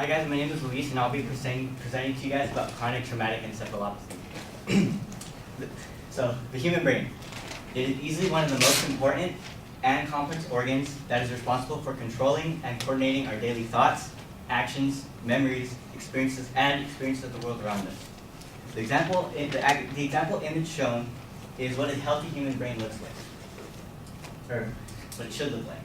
Hi guys, my name is Luis and I'll be presenting to you guys about chronic traumatic encephalopathy. So, the human brain. It is easily one of the most important and complex organs that is responsible for controlling and coordinating our daily thoughts, actions, memories, experiences of the world around us. The example image shown is what a healthy human brain looks like, or what it should look like.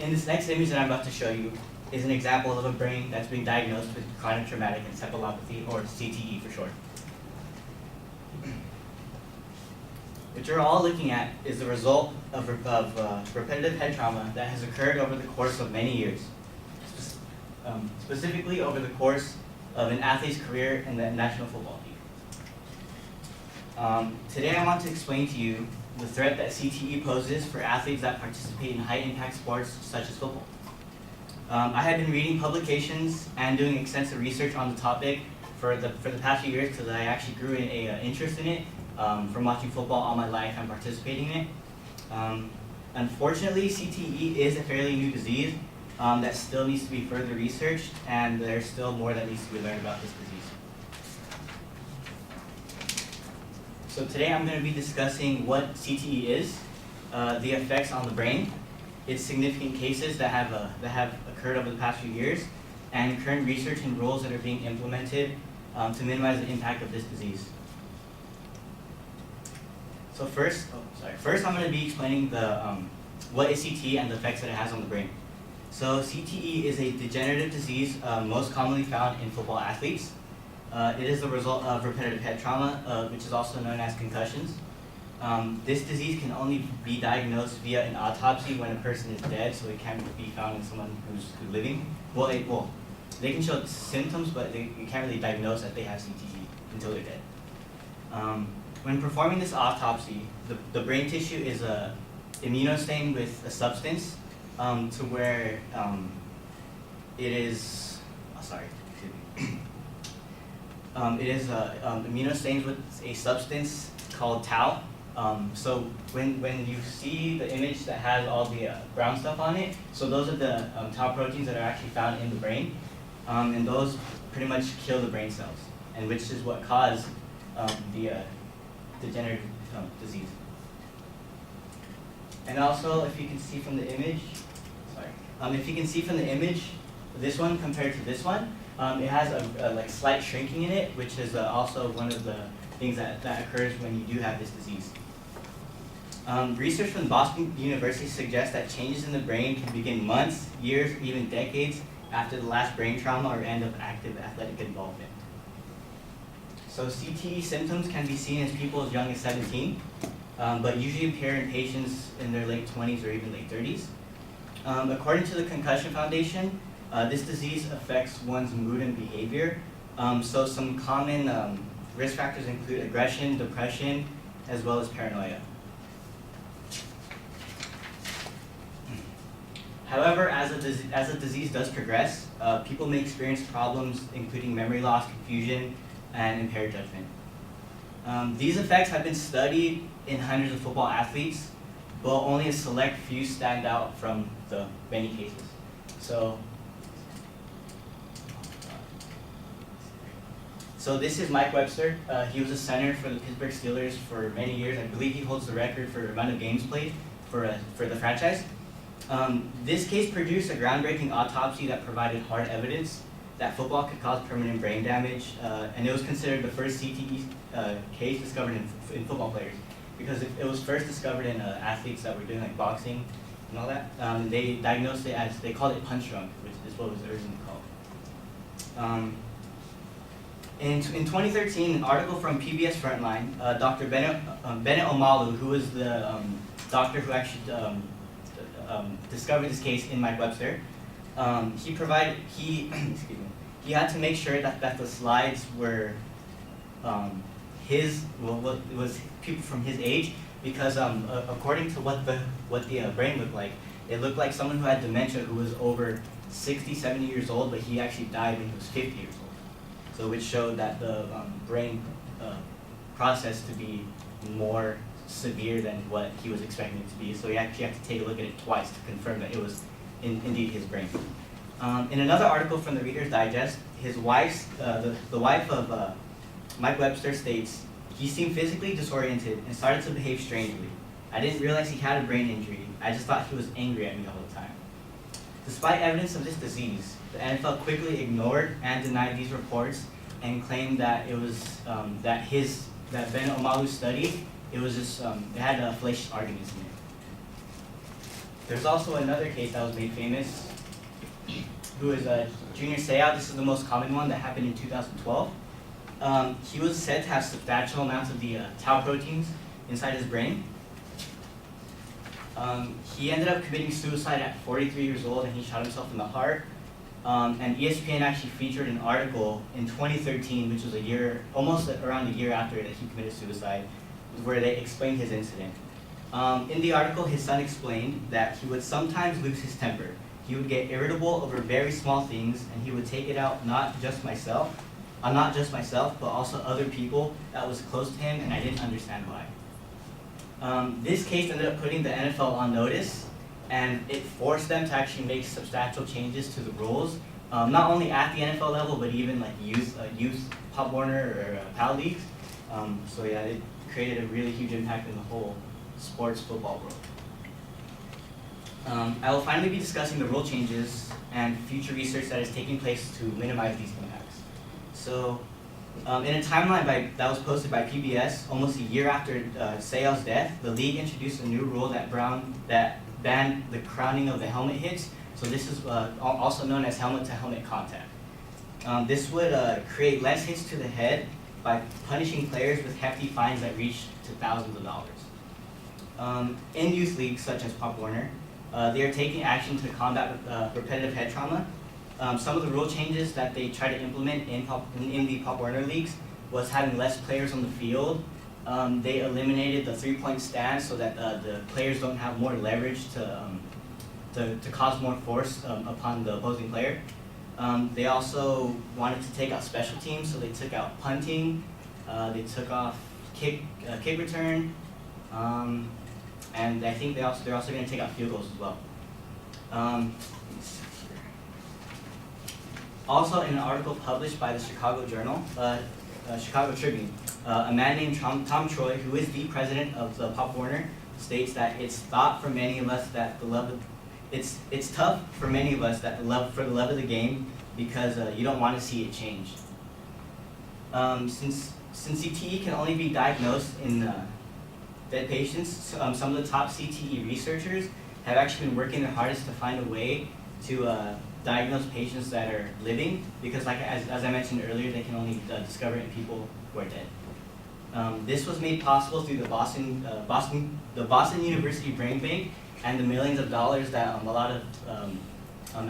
In this next image that I'm about to show you is an example of a brain that's been diagnosed with chronic traumatic encephalopathy, or CTE for short. What you're all looking at is the result of repetitive head trauma that has occurred over the course of many years, specifically over the course of an athlete's career in the National Football League. Today I want to explain to you the threat that CTE poses for athletes that participate in high-impact sports such as football. I have been reading publications and doing extensive research on the topic for the past few years because I actually grew an interest in it from watching football all my life and participating in it. Unfortunately, CTE is a fairly new disease that still needs to be further researched, and there's still more that needs to be learned about this disease. So today I'm going to be discussing what CTE is, the effects on the brain, its significant cases that have occurred over the past few years, and current research and rules that are being implemented to minimize the impact of this disease. So first I'm going to be explaining what is CTE and the effects that it has on the brain. So CTE is a degenerative disease most commonly found in football athletes. It is the result of repetitive head trauma, which is also known as concussions. This disease can only be diagnosed via an autopsy when a person is dead, so it can't be found in someone who's living. They can show symptoms, but you can't really diagnose that they have CTE until they're dead. When performing this autopsy, the brain tissue is immunostained with a substance to where it is, it is immunostained with a substance called tau. So when you see the image that has all the brown stuff on it, so those are the tau proteins that are actually found in the brain, and those pretty much kill the brain cells, and which is what caused the degenerative disease. And also, if you can see from the image, this one compared to this one, it has a slight shrinking in it, which is also one of the things that occurs when you do have this disease. Research from Boston University suggests that changes in the brain can begin months, years, or even decades after the last brain trauma or end of active athletic involvement. So CTE symptoms can be seen as people as young as 17, but usually appear in patients in their late 20s or even late 30s. According to the Concussion Foundation, this disease affects one's mood and behavior. So some common risk factors include aggression, depression, as well as paranoia. However, as the disease does progress, people may experience problems including memory loss, confusion, and impaired judgment. These effects have been studied in hundreds of football athletes, but only a select few stand out from the many cases. So this is Mike Webster. He was a center for the Pittsburgh Steelers for many years. I believe he holds the record for the amount of games played for the franchise. This case produced a groundbreaking autopsy that provided hard evidence that football could cause permanent brain damage, and it was considered the first CTE case discovered in football players, because it was first discovered in athletes that were doing like boxing and all that. They diagnosed it as, they called it punch drunk, which is what it was originally called. In 2013, an article from PBS Frontline, Dr. Bennett Omalu, who was the doctor who actually discovered this case in Mike Webster, he had to make sure that the slides were it was people from his age, because according to what the brain looked like, it looked like someone who had dementia who was over 60, 70 years old, but he actually died when he was 50 years old. So which showed that the brain process to be more severe than what he was expecting it to be. So he actually had to take a look at it twice to confirm that it was indeed his brain. In another article from the Reader's Digest, his wife's, the wife of Mike Webster states, "He seemed physically disoriented and started to behave strangely. I didn't realize he had a brain injury. I just thought he was angry at me all the time." Despite evidence of this disease, the NFL quickly ignored and denied these reports and claimed that it was that Ben Omalu's study, it was just it had fallacious arguments in it. There's also another case that was made famous, who is Junior Seau. This is the most common one that happened in 2012. He was said to have substantial amounts of the tau proteins inside his brain. He ended up committing suicide at 43 years old, and he shot himself in the heart. And ESPN actually featured an article in 2013, which was almost around a year after that he committed suicide, where they explained his incident. In the article, his son explained that he would sometimes lose his temper. He would get irritable over very small things, and he would take it out not just myself, but also other people that was close to him, and I didn't understand why. This case ended up putting the NFL on notice, and it forced them to actually make substantial changes to the rules, not only at the NFL level, but even like youth Pop Warner or PAL leagues. So yeah, it created a really huge impact in the whole sports football world. I will finally be discussing the rule changes and future research that is taking place to minimize these impacts. So, in a timeline that was posted by PBS, almost a year after Seau's death, the league introduced a new rule that banned the crowning of the helmet hits. So this is also known as helmet-to-helmet contact. This would create less hits to the head by punishing players with hefty fines that reach to thousands of dollars. In youth leagues such as Pop Warner, they are taking action to combat repetitive head trauma. Some of the rule changes that they try to implement in the Pop Warner leagues was having less players on the field. They eliminated the three-point stance so that the players don't have more leverage to cause more force upon the opposing player. They also wanted to take out special teams, so they took out punting, they took off kick return, and I think they're also going to take out field goals as well. Also, in an article published by the Chicago Tribune, a man named Tom Troy, who is the president of the Pop Warner, states that it's tough for many of us that for the love of the game, because you don't want to see it change. Since CTE can only be diagnosed in dead patients, some of the top CTE researchers have actually been working their hardest to find a way to diagnose patients that are living, because as I mentioned earlier, they can only discover it in people who are dead. This was made possible through the Boston University Brain Bank and the millions of dollars that a lot of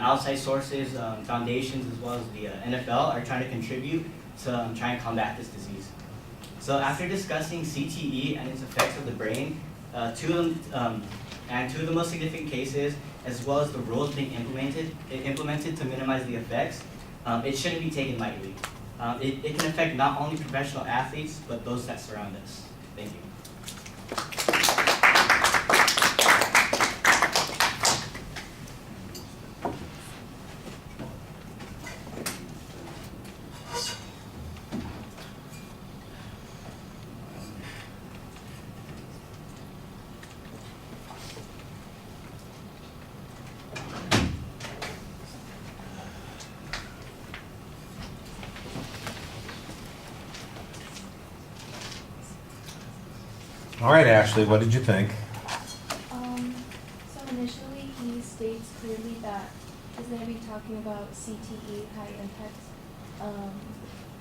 outside sources, foundations, as well as the NFL are trying to contribute to try and combat this disease. So after discussing CTE and its effects of the brain, two of the most significant cases, as well as the rules being implemented to minimize the effects, it shouldn't be taken lightly. It can affect not only professional athletes, but those that surround us. Thank you. All right, Ashley, what did you think? So initially he states clearly that he's going to be talking about CTE, high impact,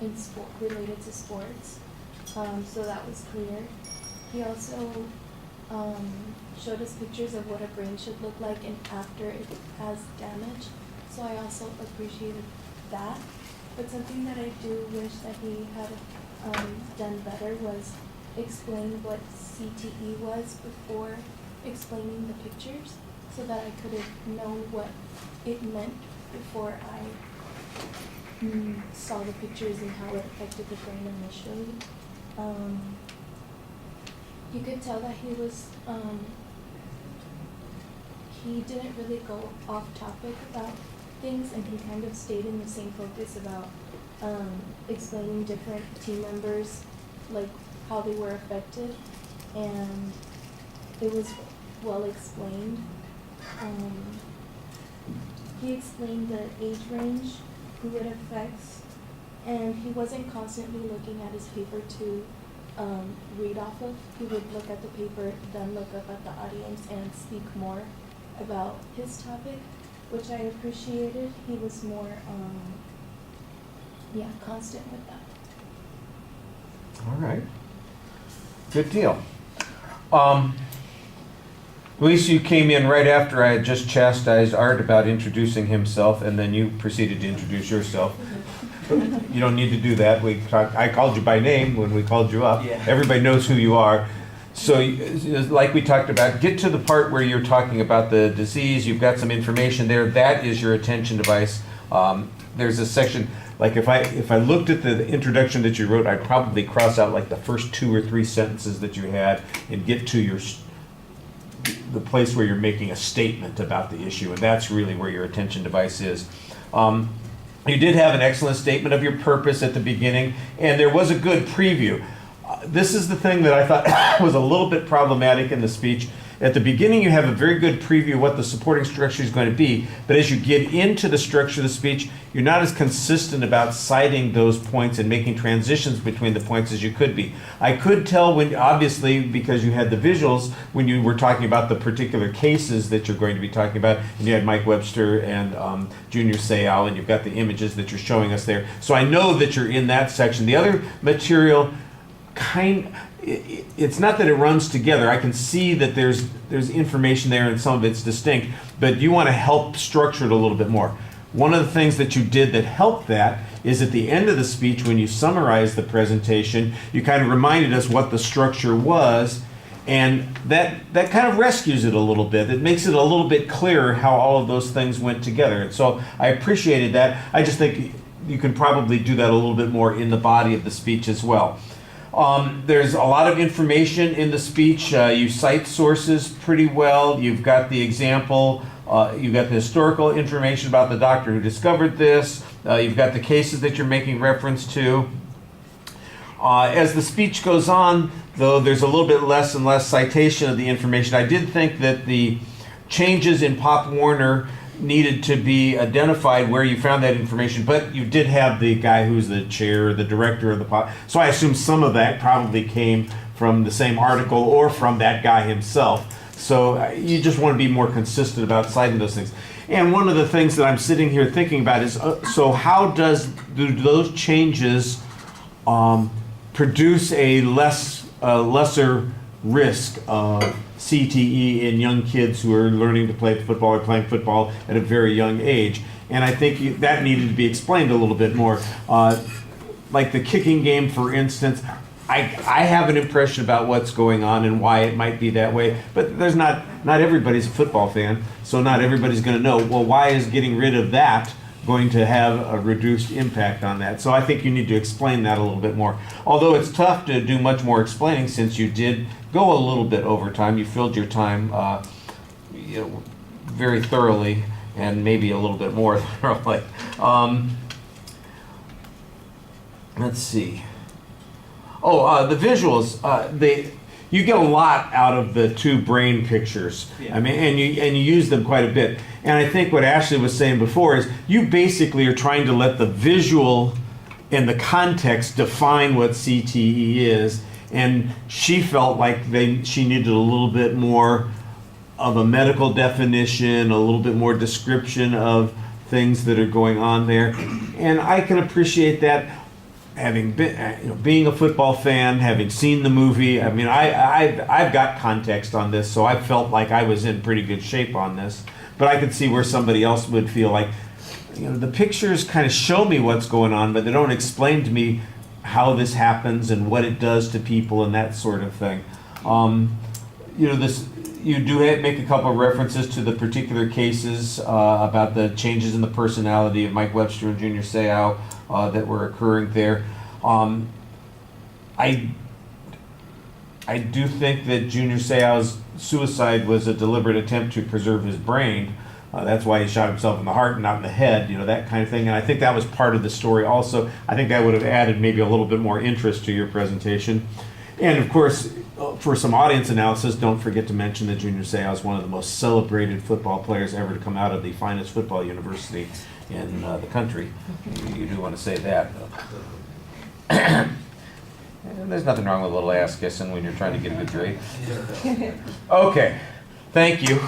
in sport, related to sports. So that was clear. He also showed us pictures of what a brain should look like and after it has damage. So I also appreciated that. But something that I do wish that he had done better was explain what CTE was before explaining the pictures, so that I could have known what it meant before I saw the pictures and how it affected the brain initially. You could tell that he he didn't really go off topic about things, and he kind of stayed in the same focus about explaining different team members, like how they were affected, and it was well explained. He explained the age range, who it affects, and he wasn't constantly looking at his paper to read off of. He would look at the paper, then look up at the audience and speak more about his topic, which I appreciated. He was more, constant with that. All right. Good deal. Luis, you came in right after I had just chastised Art about introducing himself, and then you proceeded to introduce yourself. You don't need to do that. I called you by name when we called you up. Yeah. Everybody knows who you are. So, like we talked about, get to the part where you're talking about the disease. You've got some information there. That is your attention device. There's a section, like if I looked at the introduction that you wrote, I'd probably cross out like the first 2 or 3 sentences that you had and get to the place where you're making a statement about the issue, and that's really where your attention device is. You did have an excellent statement of your purpose at the beginning, and there was a good preview. This is the thing that I thought was a little bit problematic in the speech. At the beginning, you have a very good preview of what the supporting structure is going to be, but as you get into the structure of the speech, you're not as consistent about citing those points and making transitions between the points as you could be. I could tell when, obviously, because you had the visuals, when you were talking about the particular cases that you're going to be talking about, and you had Mike Webster and Junior Seau, and you've got the images that you're showing us there. So I know that you're in that section. The other material, it's not that it runs together. I can see that there's information there and some of it's distinct, but you want to help structure it a little bit more. One of the things that you did that helped that is at the end of the speech, when you summarized the presentation, you kind of reminded us what the structure was, and that kind of rescues it a little bit. It makes it a little bit clearer how all of those things went together. And so I appreciated that. I just think you can probably do that a little bit more in the body of the speech as well. There's a lot of information in the speech. You cite sources pretty well. You've got the example. You've got the historical information about the doctor who discovered this. You've got the cases that you're making reference to. As the speech goes on, though, there's a little bit less and less citation of the information. I did think that the changes in Pop Warner needed to be identified where you found that information, but you did have the guy who's the chair, the director of the Pop. So I assume some of that probably came from the same article or from that guy himself. So you just want to be more consistent about citing those things. And one of the things that I'm sitting here thinking about is, so how do those changes produce a lesser risk of CTE in young kids who are learning to play football or playing football at a very young age? And I think that needed to be explained a little bit more. Like the kicking game, for instance, I have an impression about what's going on and why it might be that way, but there's not everybody's a football fan, so not everybody's going to know, well, why is getting rid of that going to have a reduced impact on that? So I think you need to explain that a little bit more. Although it's tough to do much more explaining since you did go a little bit over time. You filled your time very thoroughly and maybe a little bit more thoroughly. Let's see. The visuals. You get a lot out of the 2 brain pictures. Yeah. I mean, and you use them quite a bit. And I think what Ashley was saying before is you basically are trying to let the visual and the context define what CTE is. And she felt like she needed a little bit more of a medical definition, a little bit more description of things that are going on there. And I can appreciate that. Having been, being a football fan, having seen the movie, I mean, I've got context on this, so I felt like I was in pretty good shape on this. But I could see where somebody else would feel like, the pictures kind of show me what's going on, but they don't explain to me how this happens and what it does to people and that sort of thing. You do make a couple of references to the particular cases about the changes in the personality of Mike Webster and Junior Seau that were occurring there. I do think that Junior Seau's suicide was a deliberate attempt to preserve his brain. That's why he shot himself in the heart and not in the head, that kind of thing. And I think that was part of the story also. I think that would have added maybe a little bit more interest to your presentation. And of course, for some audience analysis, don't forget to mention that Junior Seau is one of the most celebrated football players ever to come out of the finest football university in the country. You do want to say that. And there's nothing wrong with a little ass kissing when you're trying to get a good grade. Okay, thank you.